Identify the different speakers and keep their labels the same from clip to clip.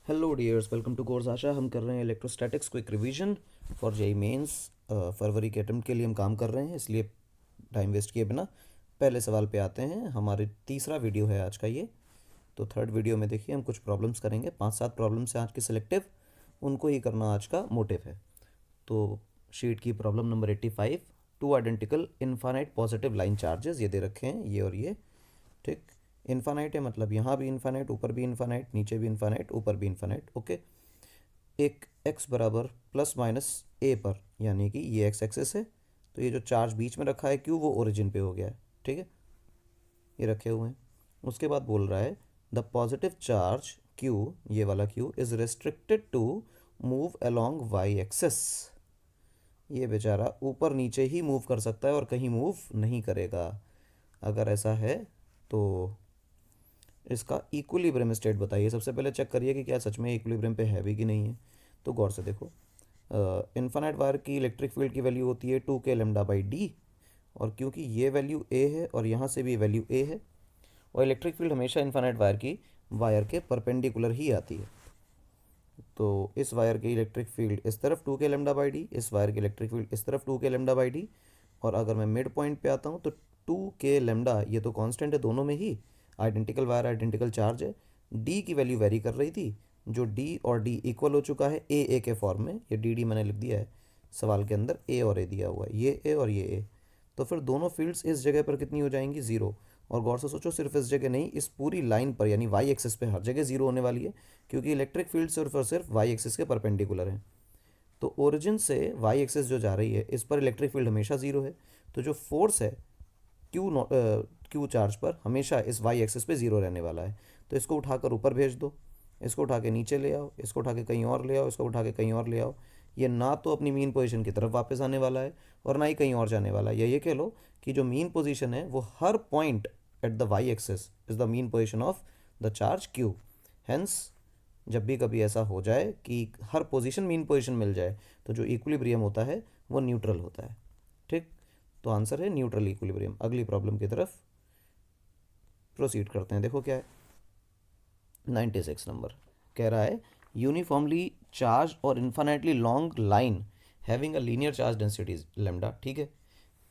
Speaker 1: Hello dears, welcome to course Asha. हम कर रहे हैं electrostatics quick revision for JEE mains. फरवरी के अटेम्प्ट के लिए हम काम कर रहे हैं, इसलिए टाइम वेस्ट किए बिना पहले सवाल पे आते हैं। हमारे तीसरा वीडियो है आज का ये। तो थर्ड वीडियो में देखिए हम कुछ प्रॉब्लम्स करेंगे। 5-7 प्रॉब्लम्स हैं आज की सिलेक्टिव, उनको ही करना आज का मोटिव है। तो शीट की problem number 85, two identical infinite positive line charges ये दे रखे हैं, ये और ये। ठीक, इनफाइनाइट है मतलब यहाँ भी इनफाइनाइट, ऊपर भी इनफाइनाइट, नीचे भी इनफाइनाइट, ऊपर भी इनफाइनाइट। ओके, एक x बराबर प्लस माइनस a पर, यानी कि ये x एक्सेस है, तो ये जो चार्ज बीच में रखा है q वो ओरिजिन पे हो गया है। ठीक है, ये रखे हुए हैं। उसके बाद बोल रहा है द पॉजिटिव चार्ज q, ये वाला q is restricted to move along y axis. ये बेचारा ऊपर नीचे ही मूव कर सकता है और कहीं मूव नहीं करेगा। अगर ऐसा है तो इसका इक्विलिब्रियम स्टेट बताइए। सबसे पहले चेक करिए कि क्या सच में इक्विलिब्रियम पे है भी कि नहीं है। तो गौर से देखो, इन्फानाइट वायर की इलेक्ट्रिक फील्ड की वैल्यू होती है 2k लेमडा बाई डी, और क्योंकि ये वैल्यू a है और यहाँ से भी वैल्यू a है, और इलेक्ट्रिक फील्ड हमेशा इन्फानाइट वायर के परपेंडिकुलर ही आती है। तो इस वायर की इलेक्ट्रिक फील्ड इस तरफ 2k लेमडा बाई डी, इस वायर की इलेक्ट्रिक फील्ड इस तरफ 2k लेमडा बाई डी। और अगर मैं मिड पॉइंट पे आता हूँ तो 2k लेमडा ये तो कांस्टेंट है दोनों में ही, आइडेंटिकल वायर आइडेंटिकल चार्ज है। डी की वैल्यू वेरी कर रही थी, जो डी और डी इक्वल हो चुका है ए के फॉर्म में। ये डी मैंने लिख दिया है सवाल के अंदर, ए और ए दिया हुआ है, ये ए और ये ए। तो फिर दोनों फील्ड्स इस जगह पर कितनी हो जाएंगी, ज़ीरो। और गौर से सोचो, सिर्फ इस जगह नहीं, इस पूरी लाइन पर यानी वाई एक्सिस पे हर जगह ज़ीरो होने वाली है, क्योंकि इलेक्ट्रिक फील्ड सिर्फ और सिर्फ वाई एक्सिस के परपेंडिकुलर है। तो ओरिजिन से वाई एक्सिस जो जा रही है इस पर इलेक्ट्रिक फील्ड हमेशा ज़ीरो है। तो जो फोर्स है क्यू चार्ज पर हमेशा इस वाई एक्सिस पे ज़ीरो रहने वाला है। तो इसको उठाकर ऊपर भेज दो, इसको उठा के नीचे ले आओ, इसको उठा के कहीं और ले आओ, इसको उठा के कहीं और ले आओ। ये ना तो अपनी मीन पोजीशन की तरफ वापस आने वाला है और ना ही कहीं और जाने वाला है। या ये कह लो कि जो मीन पोजीशन है वो हर point at the y axis is the mean position of the charge q. Hence जब भी कभी ऐसा हो जाए कि हर पोजीशन मीन पोजीशन मिल जाए, तो जो इक्विलिब्रियम होता है वो न्यूट्रल होता है। ठीक, तो आंसर है न्यूट्रल इक्विलिब्रियम। अगली प्रॉब्लम की तरफ प्रोसीड करते हैं। देखो क्या है, 96 नंबर कह रहा है यूनिफॉर्मली चार्ज और infinitely long line having a linear charge density lambda, ठीक है,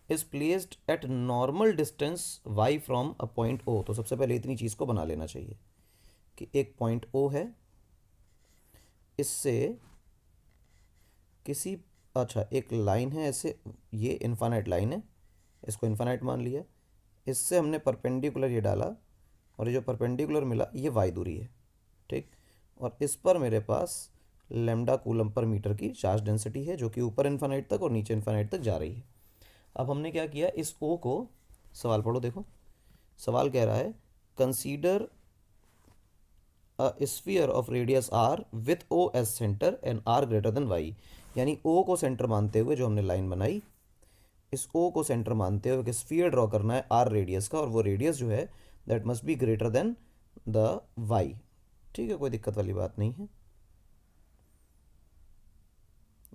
Speaker 1: is placed at normal distance y from a point o। तो सबसे पहले इतनी चीज़ को बना लेना चाहिए कि एक पॉइंट o है, इससे किसी, अच्छा एक लाइन है ऐसे, ये इन्फानाइट लाइन है, इसको इन्फानाइट मान लिया। इससे हमने परपेंडिकुलर ये डाला, और ये जो परपेंडिकुलर मिला ये वाई दूरी है। ठीक, और इस पर मेरे पास लेमडा कूलम पर मीटर की चार्ज डेंसिटी है, जो कि ऊपर इन्फानाइट तक और नीचे इन्फानाइट तक जा रही है। अब हमने क्या किया, इस ओ को, सवाल पढ़ो देखो, सवाल कह रहा है consider a sphere of radius R with O as centre and R greater than Y. यानी ओ को सेंटर मानते हुए जो हमने लाइन बनाई, इस ओ को सेंटर मानते हुए एक स्फीयर ड्रॉ करना है आर रेडियस का, और वो रेडियस जो है that must be greater than the Y. ठीक है, कोई दिक्कत वाली बात नहीं है।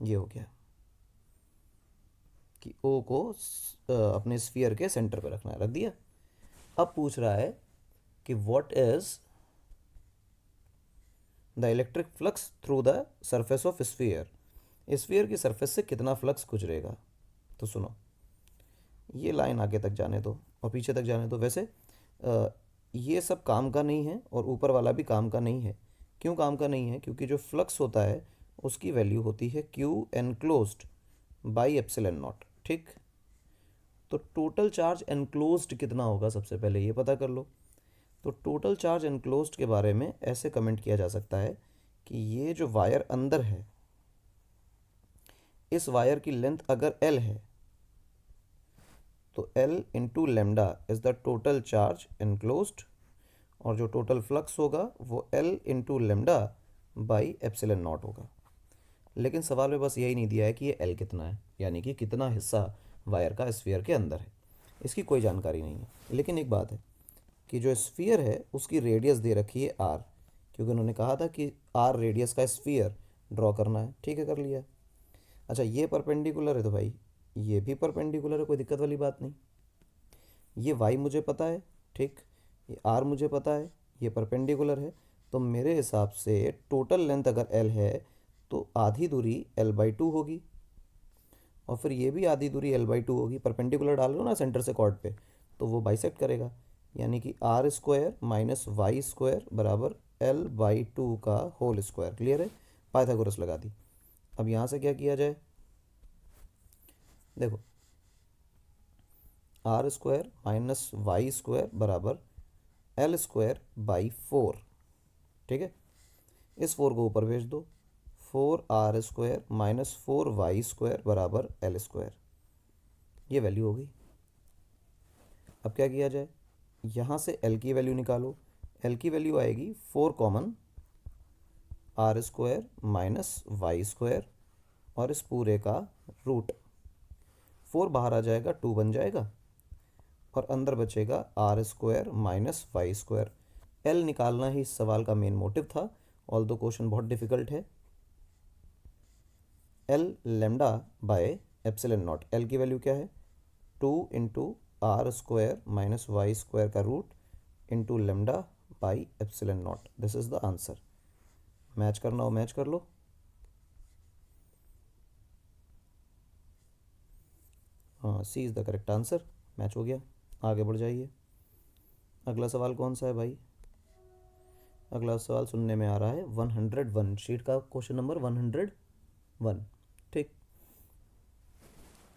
Speaker 1: ये हो गया कि ओ को अपने स्फीयर के सेंटर पे रखना है, रख दिया। अब पूछ रहा है कि what is the electric flux through the surface of sphere. Sphere की सरफेस से कितना फ्लक्स गुजरेगा। तो सुनो, ये लाइन आगे तक जाने दो और पीछे तक जाने दो। वैसे ये सब काम का नहीं है और ऊपर वाला भी काम का नहीं है। क्यों काम का नहीं है, क्योंकि जो फ्लक्स होता है उसकी वैल्यू होती है Q enclosed by epsilon not. ठीक, तो टोटल चार्ज एनक्लोज्ड कितना होगा सबसे पहले ये पता कर लो। तो टोटल चार्ज एनक्लोज्ड के बारे में ऐसे कमेंट किया जा सकता है कि ये जो वायर अंदर है, इस वायर की लेंथ अगर l है तो l into lambda is the total charge enclosed, और जो टोटल फ्लक्स होगा वो l into lambda by epsilon not होगा। लेकिन सवाल में बस यही नहीं दिया है कि ये l कितना है, यानी कि कितना हिस्सा वायर का स्फीयर के अंदर है, इसकी कोई जानकारी नहीं है। लेकिन एक बात है कि जो स्फीयर है उसकी रेडियस दे रखी है r, क्योंकि उन्होंने कहा था कि r रेडियस का स्फीयर ड्रॉ करना है। ठीक है, कर लिया। अच्छा, ये परपेंडिकुलर है तो भाई ये भी परपेंडिकुलर है, कोई दिक्कत वाली बात नहीं। ये y मुझे पता है, ठीक, ये r मुझे पता है, ये परपेंडिकुलर है, तो मेरे हिसाब से टोटल लेंथ अगर l है तो आधी दूरी l/2 होगी, और फिर ये भी आधी दूरी l/2 होगी। परपेंडिकुलर डाल लो ना सेंटर से कॉर्ड पे, तो वो बाइसेक्ट करेगा, यानी कि r² माइनस y² बराबर l/2 का होल स्क्वायर। क्लियर है? पाइथागोरस लगा दी। अब यहाँ से क्या किया जाए, देखो r² माइनस y² बराबर l²/4। ठीक है, इस 4 को ऊपर भेज दो, 4r² माइनस 4y² बराबर l²। ये वैल्यू हो गई। अब क्या किया जाए, यहाँ से l की वैल्यू निकालो। l की वैल्यू आएगी 4 कॉमन, r² माइनस y² और इस पूरे का रूट। 4 बाहर आ जाएगा, 2 बन जाएगा, और अंदर बचेगा r² माइनस y²। l निकालना ही इस सवाल का मेन मोटिव था, ऑल्दो क्वेश्चन बहुत डिफिकल्ट है। l lambda by epsilon naught. l की वैल्यू क्या है, 2 इंटू r² माइनस y² का root into lambda by epsilon naught. This is the answer. Match करना हो मैच कर लो। हाँ, C is the correct answer. Match हो गया, आगे बढ़ जाइए। अगला सवाल कौन सा है भाई? अगला सवाल सुनने में आ रहा है 101, शीट का क्वेश्चन नंबर 101। ठीक,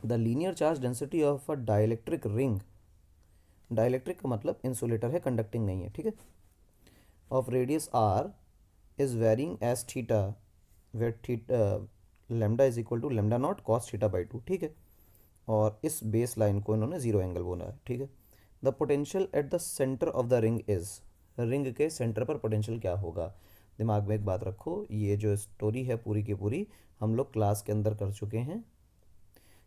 Speaker 1: the linear charge density of a dielectric ring, dielectric का मतलब इंसुलेटर है, कंडक्टिंग नहीं है, ठीक है, of radius r is varying as theta, where theta lambda is equal to lambda naught cos θ/2। ठीक है, और इस बेस लाइन को इन्होंने जीरो एंगल बोला है। ठीक है, the potential at the centre of the ring is, ring के सेंटर पर पोटेंशियल क्या होगा? दिमाग में एक बात रखो, ये जो स्टोरी है पूरी की पूरी हम लोग क्लास के अंदर कर चुके हैं।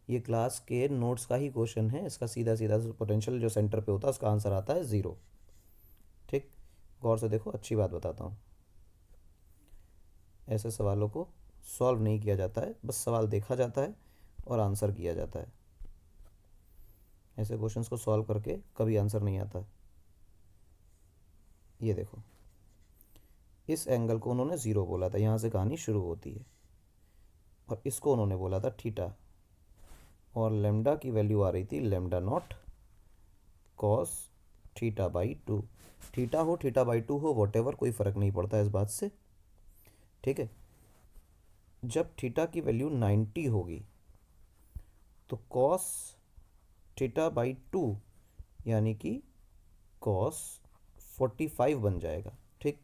Speaker 1: ये क्लास के नोट्स का ही क्वेश्चन है। इसका सीधा सीधा पोटेंशियल जो सेंटर पे होता है उसका आंसर आता है 0। ठीक, गौर से देखो, अच्छी बात बताता हूँ, ऐसे सवालों को सॉल्व नहीं किया जाता है, बस सवाल देखा जाता है और आंसर किया जाता है। ऐसे क्वेश्चंस को सॉल्व करके कभी आंसर नहीं आता। ये देखो, इस एंगल को उन्होंने 0 बोला था, यहाँ से कहानी शुरू होती है, और इसको उन्होंने बोला था थीटा, और लेमडा की वैल्यू आ रही थी लेमडा नॉट कॉस θ/2। थीटा हो θ/2 हो वॉटेवर, कोई फ़र्क नहीं पड़ता इस बात से। ठीक है, जब थीटा की वैल्यू 90 होगी तो कॉस θ/2 यानी कि कॉस 45 बन जाएगा। ठीक,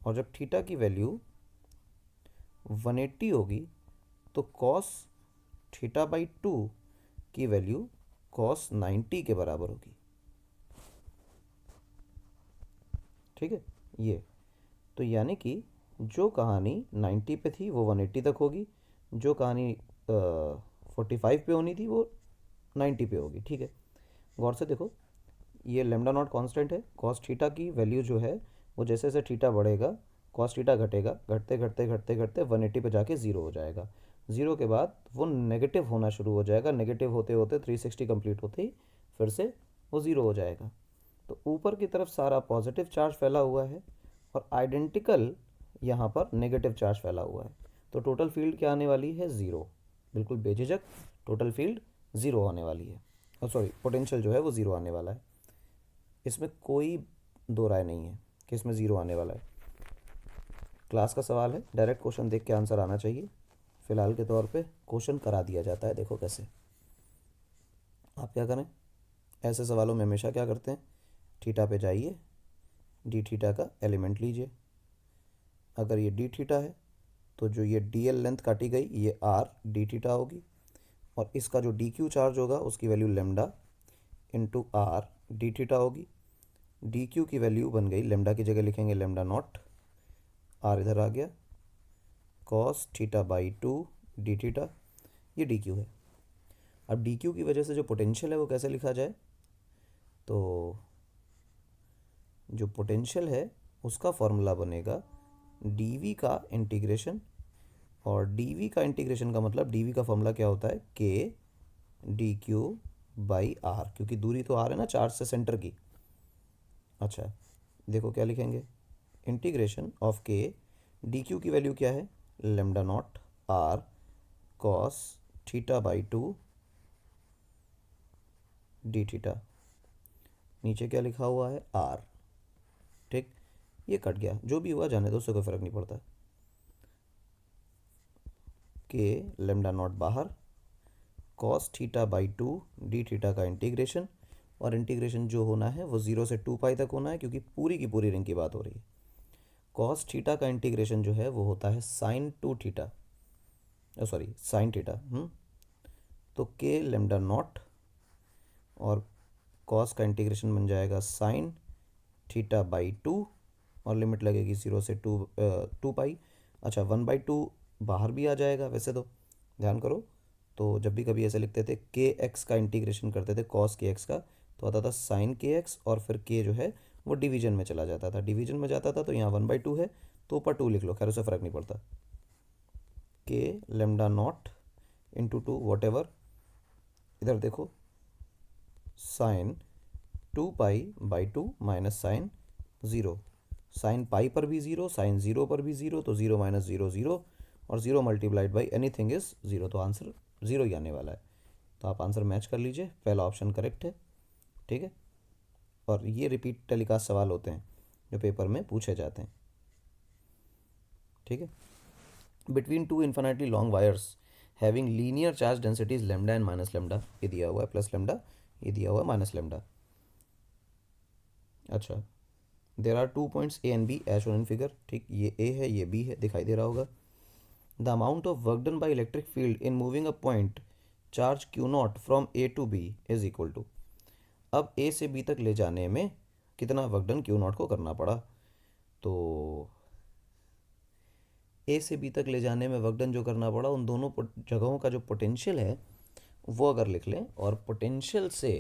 Speaker 1: और जब थीटा की वैल्यू 180 होगी तो कॉस θ/2 की वैल्यू कॉस 90 के बराबर होगी। ठीक है, ये तो यानी कि जो कहानी 90 पे थी वो 180 तक होगी, जो कहानी 45 पे होनी थी वो 90 पे होगी। ठीक है, गौर से देखो, ये लेमडा नॉट कांस्टेंट है, कॉस थीटा की वैल्यू जो है वो जैसे जैसे थीटा बढ़ेगा कॉस थीटा घटेगा, घटते घटते घटते घटते 180 पे जाके ज़ीरो हो जाएगा। ज़ीरो के बाद वो नेगेटिव होना शुरू हो जाएगा, नेगेटिव होते होते 360 कंप्लीट होते ही फिर से वो ज़ीरो हो जाएगा। तो ऊपर की तरफ सारा पॉजिटिव चार्ज फैला हुआ है और आइडेंटिकल यहाँ पर नेगेटिव चार्ज फैला हुआ है, तो टोटल फील्ड क्या आने वाली है? 0। बिल्कुल बेझिझक टोटल फील्ड 0 आने वाली है, और सॉरी पोटेंशियल जो है वो 0 आने वाला है। इसमें कोई दो राय नहीं है कि इसमें 0 आने वाला है। क्लास का सवाल है, डायरेक्ट क्वेश्चन देख के आंसर आना चाहिए। फिलहाल के तौर पे क्वेश्चन करा दिया जाता है, देखो कैसे। आप क्या करें, ऐसे सवालों में हमेशा क्या करते हैं, थीटा पे जाइए, डी थीटा का एलिमेंट लीजिए। अगर ये डी थीटा है तो जो ये डी एल लेंथ काटी गई ये आर डी थीटा होगी, और इसका जो डी क्यू चार्ज होगा उसकी value lambda into R D theta होगी। डी क्यू की वैल्यू बन गई, लेमडा की जगह लिखेंगे लेमडा नॉट, आर इधर आ गया, कॉस θ/2 डी थीटा, ये डी क्यू है। अब डी क्यू की वजह से जो पोटेंशियल है वो कैसे लिखा जाए, तो जो पोटेंशियल है उसका फॉर्मूला बनेगा dv का इंटीग्रेशन, और dv का इंटीग्रेशन का मतलब dv का फॉर्मूला क्या होता है, k dq/r, क्योंकि दूरी तो r है ना चार्ज से सेंटर की। अच्छा, देखो क्या लिखेंगे, integration of K D Q की वैल्यू क्या है, lambda naught R cos theta by 2 D theta, नीचे क्या लिखा हुआ है आर। ठीक, ये कट गया, जो भी हुआ जाने दो, उससे कोई फ़र्क नहीं पड़ता। के लेमडा नॉट बाहर, cos theta by 2 D theta का इंटीग्रेशन, और इंटीग्रेशन जो होना है वो 0 से 2 पाई तक होना है, क्योंकि पूरी की पूरी रिंग की बात हो रही है। कॉस थीटा का इंटीग्रेशन जो है वो होता है sine 2 theta, sorry sine theta. तो के लेमडा नॉट और कॉस का इंटीग्रेशन बन जाएगा साइन थीटा बाई 2, और लिमिट लगेगी 0 से 2 पाई। अच्छा, 1/2 बाहर भी आ जाएगा वैसे तो, ध्यान करो। तो जब भी कभी ऐसे लिखते थे के एक्स का इंटीग्रेशन करते थे कॉस के एक्स का, तो आता था साइन के एक्स, और फिर के जो है वो डिवीजन में चला जाता था, डिवीजन में जाता था, तो यहाँ 1/2 है तो ऊपर 2 लिख लो, खैर उससे फ़र्क नहीं पड़ता। K lambda naught into 2 whatever, इधर देखो sine 2 pi by 2 minus sine 0, sine pi पर भी 0, साइन 0 पर भी 0, तो 0 माइनस 0 0, और 0 मल्टीप्लाइड बाई एनीथिंग इज 0, तो आंसर 0 ही आने वाला है। तो आप आंसर मैच कर लीजिए, पहला ऑप्शन करेक्ट है। ठीक है, और ये रिपीट टेलीकास्ट सवाल होते हैं जो पेपर में पूछे जाते हैं। ठीक है, between two infinitely long wires having linear charge densities lambda and minus lambda, ये दिया हुआ है प्लस लेमडा, ये दिया हुआ है माइनस लेमडा। अच्छा, there are 2 points A and B as shown in figure. ठीक, ये ए है ये बी है, दिखाई दे रहा होगा। The amount of work done by electric field in moving a point charge Q naught from A to B is equal to, अब ए से बी तक ले जाने में कितना वर्क डन क्यू नॉट को करना पड़ा। तो ए से बी तक ले जाने में वर्क डन जो करना पड़ा, उन दोनों जगहों का जो पोटेंशियल है वो अगर लिख लें और पोटेंशियल से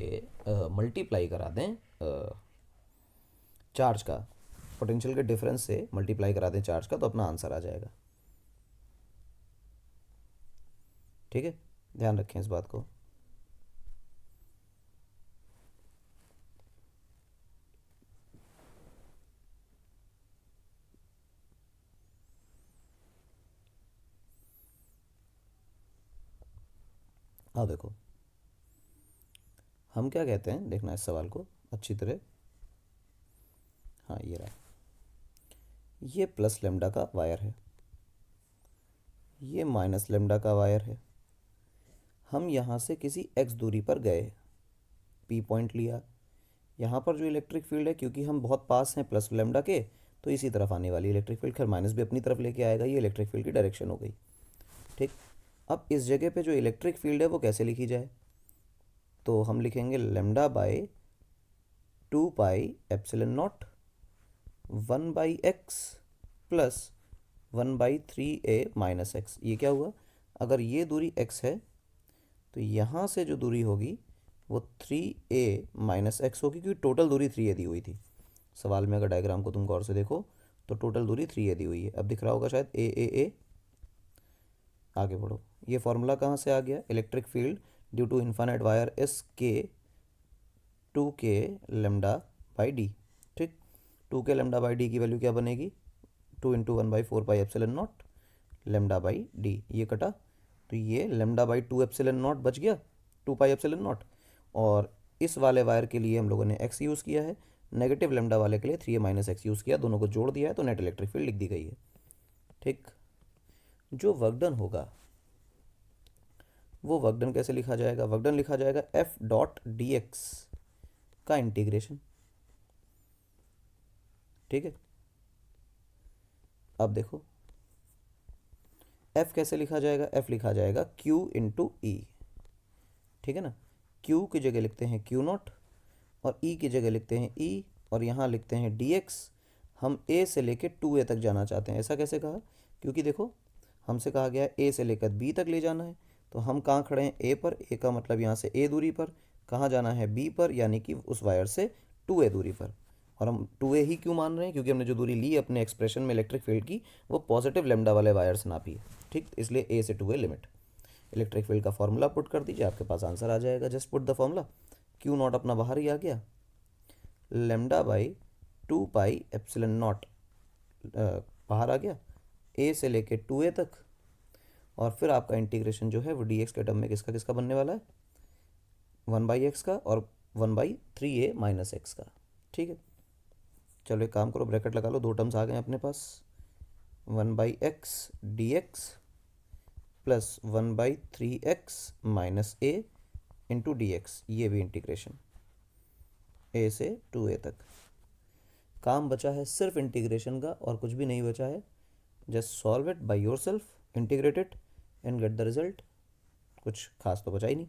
Speaker 1: मल्टीप्लाई करा दें चार्ज का, पोटेंशियल के डिफरेंस से मल्टीप्लाई करा दें चार्ज का, तो अपना आंसर आ जाएगा। ठीक है, ध्यान रखें इस बात को। हाँ देखो, हम क्या कहते हैं, देखना इस सवाल को अच्छी तरह। हाँ ये रहा, ये प्लस लेमडा का वायर है, ये माइनस लेमडा का वायर है। हम यहाँ से किसी एक्स दूरी पर गए, पी पॉइंट लिया, यहाँ पर जो इलेक्ट्रिक फील्ड है, क्योंकि हम बहुत पास हैं प्लस लेमडा के, तो इसी तरफ आने वाली इलेक्ट्रिक फील्ड, खैर माइनस भी अपनी तरफ लेके आएगा, ये इलेक्ट्रिक फील्ड की डायरेक्शन हो गई। ठीक, अब इस जगह पे जो इलेक्ट्रिक फील्ड है वो कैसे लिखी जाए, तो हम लिखेंगे lambda by 2 pi epsilon not 1/x plus 1/3a minus x. ये क्या हुआ, अगर ये दूरी x है तो यहाँ से जो दूरी होगी वो 3a माइनस एक्स होगी, क्योंकि टोटल दूरी 3a दी हुई थी। सवाल में अगर डायग्राम को तुम गौर से देखो तो टोटल दूरी 3a दी हुई है, अब दिख रहा होगा शायद a। आगे बढ़ो, ये फॉर्मूला कहाँ से आ गया, electric field due to infinite wire is के 2k लेमडा बाई डी। ठीक, 2k लेमडा बाई डी की वैल्यू क्या बनेगी, 2 into 1/4 pi epsilon naught lambda by D, ये कटा, तो ये लेमडा बाई 2 एप्सिलॉन नॉट बच गया, 2 पाई एप्सिलॉन नॉट। और इस वाले वायर के लिए हम लोगों ने एक्स यूज़ किया है, नेगेटिव लेमडा वाले के लिए 3a माइनस एक्स यूज़ किया, दोनों को जोड़ दिया है, तो नेट इलेक्ट्रिक फील्ड लिख दी गई है। ठीक, जो वर्क डन होगा वो वर्क डन कैसे लिखा जाएगा, वर्क डन लिखा जाएगा एफ डॉट डी एक्स का इंटीग्रेशन। ठीक है, अब देखो एफ कैसे लिखा जाएगा, एफ लिखा जाएगा क्यू इंटू ई। ठीक है ना, क्यू की जगह लिखते हैं क्यू नॉट, और ई की जगह लिखते हैं ई, और यहाँ लिखते हैं डी एक्स। हम ए से लेकर 2a तक जाना चाहते हैं, ऐसा कैसे कहा, क्योंकि देखो हमसे कहा गया है ए से लेकर बी तक ले जाना है, तो हम कहाँ खड़े हैं, ए पर, ए का मतलब यहाँ से ए दूरी पर, कहाँ जाना है बी पर, यानी कि उस वायर से 2a दूरी पर। और हम 2a ही क्यों मान रहे हैं, क्योंकि हमने जो दूरी ली अपने एक्सप्रेशन में इलेक्ट्रिक फील्ड की वो पॉजिटिव लेमडा वाले वायर से नापी है। ठीक, इसलिए ए से 2a लिमिट। इलेक्ट्रिक फील्ड का फॉर्मूला पुट कर दीजिए, आपके पास आंसर आ जाएगा, just put the formula, Q not अपना बाहर ही आ गया, lambda by 2 pi epsilon not बाहर आ गया, a से लेके 2a तक, और फिर आपका इंटीग्रेशन जो है वो dx के टर्म में किसका किसका बनने वाला है, 1/x का और 1/3a माइनस एक्स का। ठीक है, चलो एक काम करो, ब्रैकेट लगा लो, दो टर्म्स आ गए अपने पास, 1/x dx plus 1/3x minus a into D x, ये भी इंटीग्रेशन a से 2a तक। काम बचा है सिर्फ इंटीग्रेशन का और कुछ भी नहीं बचा है। Just solve it by your self, integrate it and get the result. कुछ खास तो बचा ही नहीं।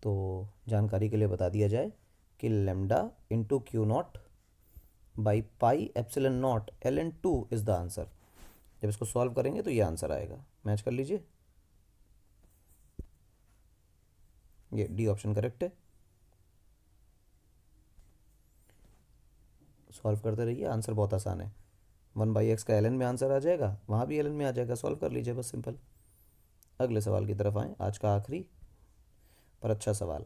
Speaker 1: तो जानकारी के लिए बता दिया जाए कि lambda into Q not by pi epsilon naught ln2 is the answer. जब इसको सॉल्व करेंगे तो ये आंसर आएगा। मैच कर लीजिए, ये डी ऑप्शन करेक्ट है। सॉल्व करते रहिए, आंसर बहुत आसान है। 1/x का ln में आंसर आ जाएगा, वहाँ भी ln में आ जाएगा, सॉल्व कर लीजिए बस, सिंपल। अगले सवाल की तरफ आएँ, आज का आखिरी पर अच्छा सवाल।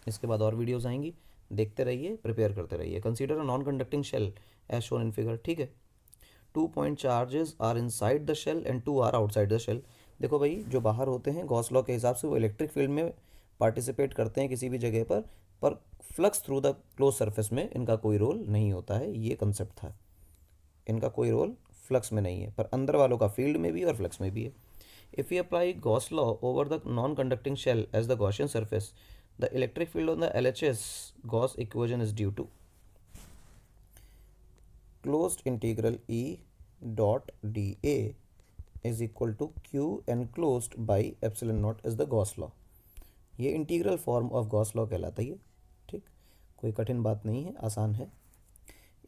Speaker 1: इसके बाद और वीडियोस आएंगी, देखते रहिए, प्रिपेयर करते रहिए। Consider a non conducting shell as shown in figure. ठीक है, 2 point charges are inside the shell and 2 are outside the shell. देखो भाई, जो बाहर होते हैं गॉस लॉ के हिसाब से वो इलेक्ट्रिक फील्ड में पार्टिसिपेट करते हैं किसी भी जगह पर flux through the close surface में इनका कोई रोल नहीं होता है। ये कंसेप्ट था, इनका कोई रोल फ्लक्स में नहीं है, पर अंदर वालों का फील्ड में भी और फ्लक्स में भी है। If we apply Gauss law over the non-conducting shell as the Gaussian surface, the electric field on the LHS Gauss equation is due to closed integral E dot dA is equal to Q enclosed by epsilon naught is the Gauss law। ये integral form of Gauss law कहलाता है ये। ठीक, कोई कठिन बात नहीं है, आसान है।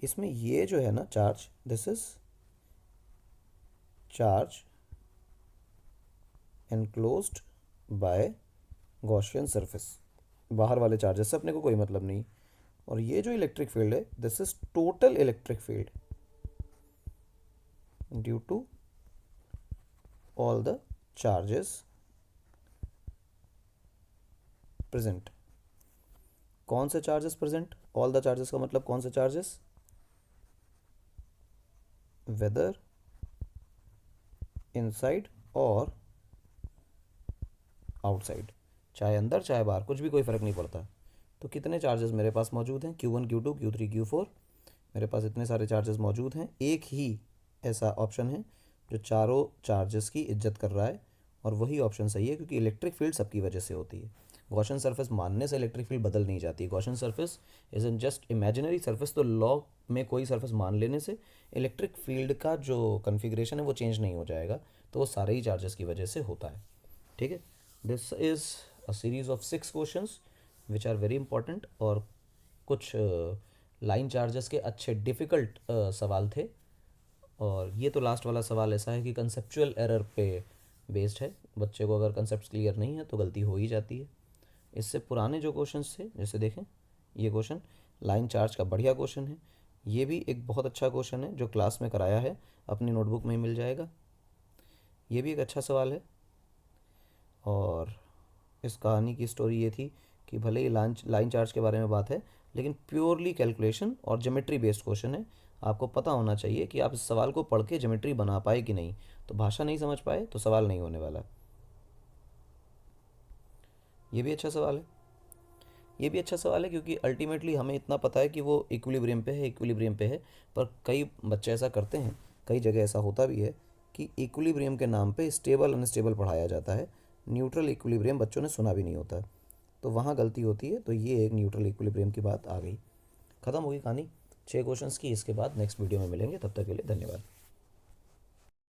Speaker 1: इसमें ये जो है ना charge, this is charge enclosed bye Gaussian surface. बाहर वाले चार्जेस से अपने को कोई मतलब नहीं। और ये जो इलेक्ट्रिक फील्ड है, this is total electric field due to all the charges present. कौन से charges present? All the charges का मतलब कौन से चार्जेस? वेदर इनसाइड और आउटसाइड, चाहे अंदर चाहे बाहर, कुछ भी कोई फ़र्क नहीं पड़ता। तो कितने चार्जेस मेरे पास मौजूद हैं? Q1 Q2 Q3 Q4, मेरे पास इतने सारे चार्जेस मौजूद हैं। एक ही ऐसा ऑप्शन है जो चारों चार्जेस की इज्जत कर रहा है, और वही ऑप्शन सही है, क्योंकि इलेक्ट्रिक फील्ड सबकी वजह से होती है। गॉसियन सरफेस मानने से इलेक्ट्रिक फील्ड बदल नहीं जाती। Gaussian surface is in just imaginary surface, तो लॉ में कोई सरफेस मान लेने से इलेक्ट्रिक फील्ड का जो कन्फिग्रेशन है वो चेंज नहीं हो जाएगा, तो वो सारे ही चार्जेस की वजह से होता है। ठीक है, this is a series of 6 questions which are very important, और कुछ लाइन चार्जेस के अच्छे डिफ़िकल्ट सवाल थे। और ये तो लास्ट वाला सवाल ऐसा है कि कंसेप्चुअल एरर पे बेस्ड है। बच्चे को अगर कंसेप्ट क्लियर नहीं है तो गलती हो ही जाती है। इससे पुराने जो क्वेश्चंस थे, जैसे देखें ये क्वेश्चन लाइन चार्ज का बढ़िया क्वेश्चन है। ये भी एक बहुत अच्छा क्वेश्चन है जो क्लास में कराया है, अपनी नोटबुक में ही मिल जाएगा। ये भी एक अच्छा सवाल है। और इस कहानी की स्टोरी ये थी कि भले ही लाइन चार्ज के बारे में बात है, लेकिन प्योरली कैलकुलेशन और ज्योमेट्री बेस्ड क्वेश्चन है। आपको पता होना चाहिए कि आप इस सवाल को पढ़ के ज्योमेट्री बना पाए कि नहीं। तो भाषा नहीं समझ पाए तो सवाल नहीं होने वाला। ये भी अच्छा सवाल है, ये भी अच्छा सवाल है, क्योंकि अल्टीमेटली हमें इतना पता है कि वो इक्विलिब्रियम पे है, इक्विलिब्रियम पे है। पर कई बच्चे ऐसा करते हैं, कई जगह ऐसा होता भी है कि इक्विलिब्रियम के नाम पे स्टेबल अनस्टेबल पढ़ाया जाता है। न्यूट्रल इक्विलिब्रियम बच्चों ने सुना भी नहीं होता, तो वहाँ गलती होती है। तो ये एक न्यूट्रल इक्विलिब्रियम की बात आ गई। ख़त्म होगी कहानी 6 क्वेश्चंस की। इसके बाद नेक्स्ट वीडियो में मिलेंगे, तब तक के लिए धन्यवाद।